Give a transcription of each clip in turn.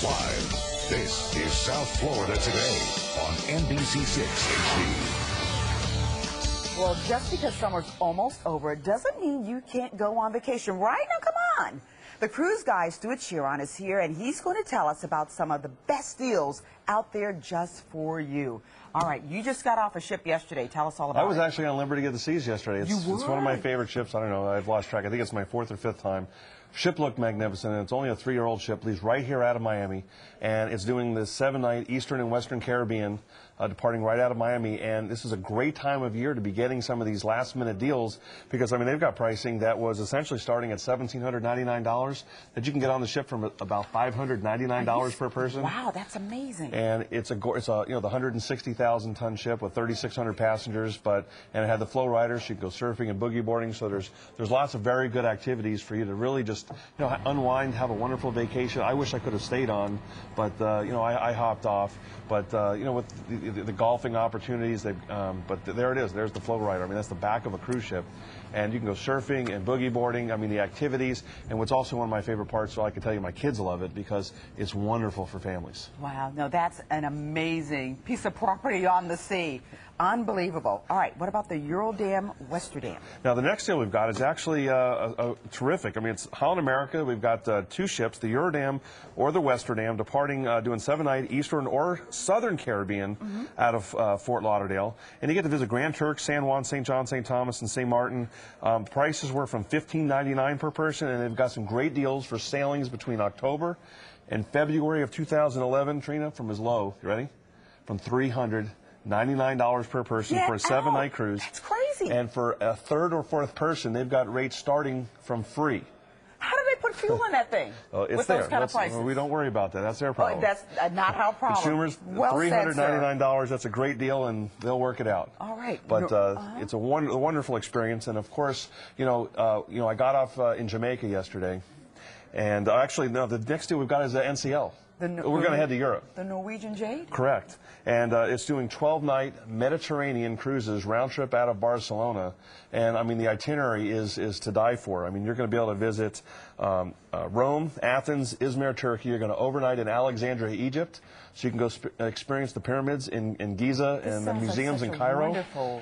Live, this is South Florida Today on NBC6 HD. Well, just because summer's almost over doesn't mean you can't go on vacation, right? Now, come on. The cruise guy, Stuart Chiron, is here, and he's going to tell us about some of the best deals out there just for you. All right, you just got off a ship yesterday. Tell us all about it. I was actually on Liberty of the Seas yesterday. It's one of my favorite ships. I don't know. I've lost track. I think it's my fourth or fifth time. Ship looked magnificent, and it's only a 3-year-old ship. Leaves right here out of Miami, and it's doing the 7-night Eastern and Western Caribbean, departing right out of Miami. And this is a great time of year to be getting some of these last-minute deals because, I mean, they've got pricing that was essentially starting at $1,799 that you can get on the ship from about $599 per person. Wow, that's amazing. And it's the 160,000-ton ship with 3,600 passengers, and it had the flow riders. You can go surfing and boogie boarding. So there's lots of very good activities for you to really just unwind, have a wonderful vacation. I wish I could have stayed on, but I hopped off. But with the golfing opportunities, but there it is. There's the flow rider. I mean, that's the back of a cruise ship, and you can go surfing and boogie boarding. I mean, the activities, and what's also one of my favorite parts. So I can tell you, my kids love it because it's wonderful for families. Wow, no, that's an amazing piece of property on the sea. Unbelievable. All right, what about the Eurodam, Westerdam? Now, the next deal we've got is actually terrific. I mean, it's Holland, America. We've got 2 ships, the Eurodam or the Westerdam, departing doing 7-night Eastern or Southern Caribbean out of Fort Lauderdale. And you get to visit Grand Turk, San Juan, St. John, St. Thomas, and St. Martin. Prices were from $15.99 per person, and they've got some great deals for sailings between October and February of 2011, Trina, from as low, you ready? From $399 per person for a 7-night cruise. That's crazy. And for a 3rd or 4th person, they've got rates starting from free. How do they put fuel in that thing? It's with there. those kind of prices? We don't worry about that. That's their problem. Oh, that's not our problem. Consumers, well $399. That's a great deal, and they'll work it out. All right. But it's a wonderful experience, and of course, I got off in Jamaica yesterday, and actually, no, the next deal we've got is NCL. We're going to head to Europe. The Norwegian Jade? Correct. And it's doing 12-night Mediterranean cruises, round trip out of Barcelona. And, I mean, the itinerary is to die for. I mean, you're going to be able to visit Rome, Athens, Izmir, Turkey. You're going to overnight in Alexandria, Egypt. So you can go experience the pyramids in Giza and the museums in Cairo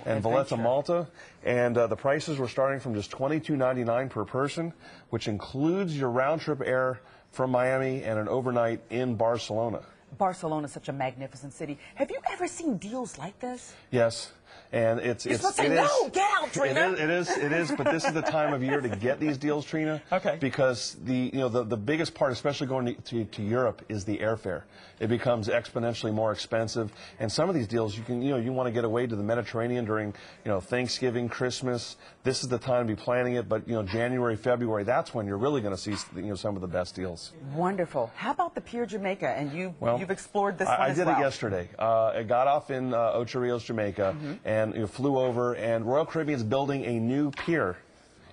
and Valletta, Malta. And the prices were starting from just $22.99 per person, which includes your round-trip air from Miami and an overnight in Barcelona. Barcelona is such a magnificent city. Have you ever seen deals like this? Yes. And You're supposed to say, no, get out, Trina. It is, but this is the time of year to get these deals, Trina. Okay. Because the biggest part, especially going to Europe, is the airfare. It becomes exponentially more expensive, and some of these deals you want to get away to the Mediterranean during Thanksgiving, Christmas. This is the time to be planning it, but January, February, that's when you're really going to see some of the best deals. Wonderful. How about the Pier Jamaica? And you've explored this one I as did well. it yesterday. I got off in Ocho Rios, Jamaica, and flew over, and Royal Caribbean's building a new pier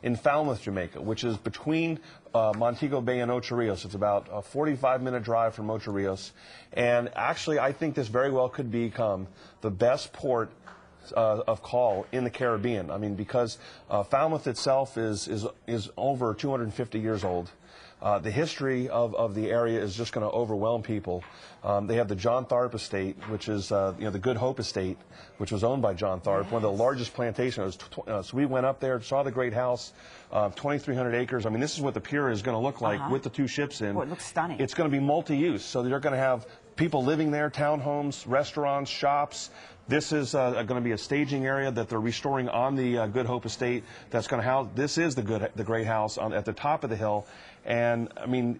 in Falmouth, Jamaica, which is between Montego Bay and Ocho Rios. It's about a 45-minute drive from Ocho Rios. And actually, I think this very well could become the best port of call in the Caribbean. I mean, because Falmouth itself is over 250 years old. The history of the area is just going to overwhelm people. They have the John Tharp estate, which is the Good Hope estate, which was owned by John Tharp, one of the largest plantations. So we went up there, saw the great house, 2,300 acres. I mean, this is what the pier is going to look like with the 2 ships in. Oh, it looks stunning. It's going to be multi-use, so they're going to have people living there, townhomes, restaurants, shops. This is going to be a staging area that they're restoring on the Good Hope estate. That's going to house. This is the great house at the top of the hill, and I mean,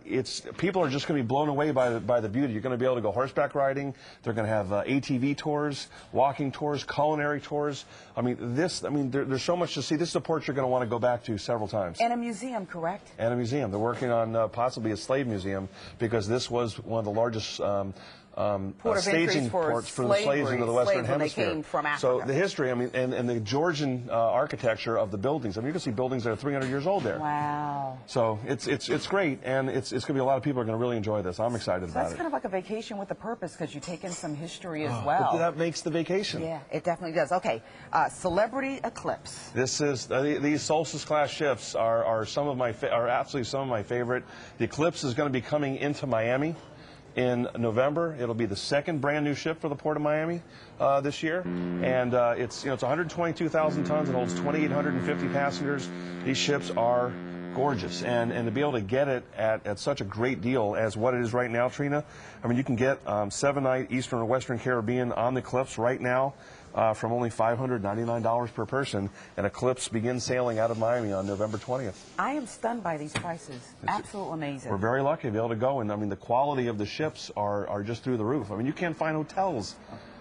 people are just going to be blown away by the beauty. You're going to be able to go horseback riding. They're going to have ATV tours, walking tours, culinary tours. I mean, there's so much to see. This is a port you're going to want to go back to several times. And a museum, correct? And a museum. They're working on possibly a slave museum because this was one of the largest staging ports for the slaves into the Western Hemisphere. They came from Africa. So the history, I mean, and the Georgian architecture of the buildings. I mean, you can see buildings that are 300 years old there. Wow. So it's great, and it's going to be a lot of people are going to really enjoy this. I'm excited about it. That's kind of like a vacation with a purpose because you take in some history as well. But that makes the vacation. Yeah, it definitely does. Okay, Celebrity Eclipse. This is these Solstice class ships are absolutely some of my favorite. The Eclipse is going to be coming into Miami in November. It'll be the second brand new ship for the Port of Miami this year, and it's 122,000 tons. It holds 2,850 passengers. These ships are gorgeous, and to be able to get it at such a great deal as what it is right now, Trina. I mean, you can get 7-night Eastern or Western Caribbean on the Eclipse right now from only $599 per person, and Eclipse begins sailing out of Miami on November 20th. I am stunned by these prices. Absolutely amazing. We're very lucky to be able to go, and I mean, the quality of the ships are just through the roof. I mean, you can't find hotels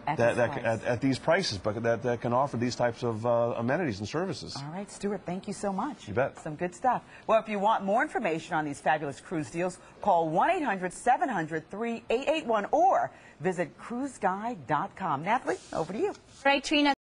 at these prices, but that can offer these types of amenities and services. All right, Stuart, thank you so much. You bet. Some good stuff. Well, if you want more information on these fabulous cruise deals, call 1-800-700-3881 or visit CruiseGuy.com. Natalie, over to you. Right, Trina.